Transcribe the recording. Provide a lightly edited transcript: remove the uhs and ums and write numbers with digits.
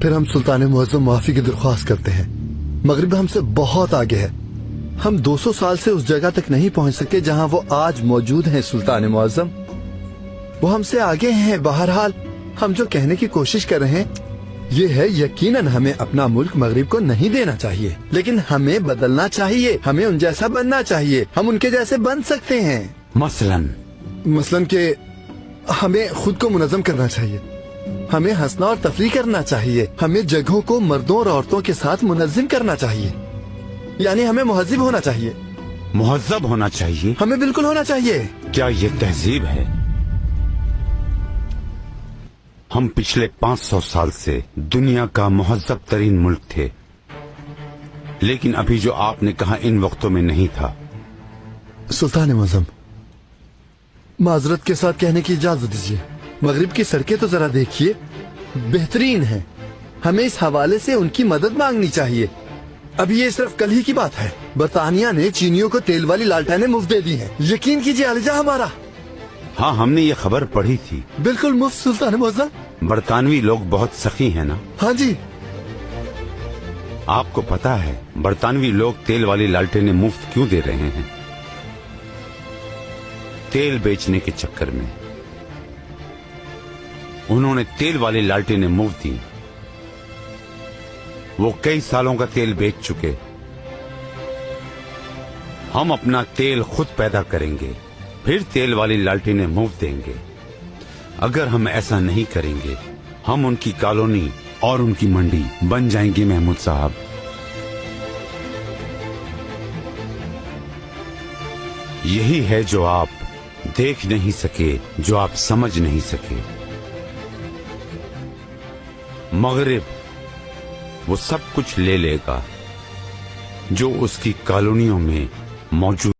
پھر ہم سلطان معظم معافی کی درخواست کرتے ہیں. مغرب ہم سے بہت آگے ہے. ہم 200 سال سے اس جگہ تک نہیں پہنچ سکے جہاں وہ آج موجود ہیں. سلطان معظم وہ ہم سے آگے ہیں. بہرحال ہم جو کہنے کی کوشش کر رہے ہیں یہ ہے یقیناً ہمیں اپنا ملک مغرب کو نہیں دینا چاہیے، لیکن ہمیں بدلنا چاہیے. ہمیں ان جیسا بننا چاہیے. ہم ان کے جیسے بن سکتے ہیں. مثلاً کہ ہمیں خود کو منظم کرنا چاہیے. ہمیں ہنسنا اور تفریح کرنا چاہیے. ہمیں جگہوں کو مردوں اور عورتوں کے ساتھ منظم کرنا چاہیے. یعنی ہمیں مہذب ہونا چاہیے. مہذب ہونا چاہیے؟ ہمیں بالکل ہونا چاہیے. کیا یہ تہذیب ہے؟ ہم پچھلے 500 سال سے دنیا کا مہذب ترین ملک تھے، لیکن ابھی جو آپ نے کہا ان وقتوں میں نہیں تھا. سلطان معظم معذرت کے ساتھ کہنے کی اجازت دیجیے. مغرب کی سڑکیں تو ذرا دیکھیے، بہترین ہیں. ہمیں اس حوالے سے ان کی مدد مانگنی چاہیے. ابھی یہ صرف کل ہی کی بات ہے. برطانیہ نے چینیوں کو تیل والی لالٹینیں مفت دے دی ہیں. یقین کیجیے علیجہ ہمارا. ہاں، ہم نے یہ خبر پڑھی تھی. بالکل مفت سلطان معظم. برطانوی لوگ بہت سخی ہیں نا؟ ہاں جی. آپ کو پتا ہے برطانوی لوگ تیل والی لالٹینیں مفت کیوں دے رہے ہیں؟ تیل بیچنے کے چکر میں انہوں نے تیل والی لالٹینیں مفت دی. وہ کئی سالوں کا تیل بیچ چکے. ہم اپنا تیل خود پیدا کریں گے، پھر تیل والی لالٹینیں مفت دیں گے. اگر ہم ایسا نہیں کریں گے ہم ان کی کالونی اور ان کی منڈی بن جائیں گی. محمود صاحب، یہی ہے جو آپ دیکھ نہیں سکے، جو آپ سمجھ نہیں سکے. مغرب وہ سب کچھ لے لے گا جو اس کی کالونیوں میں موجود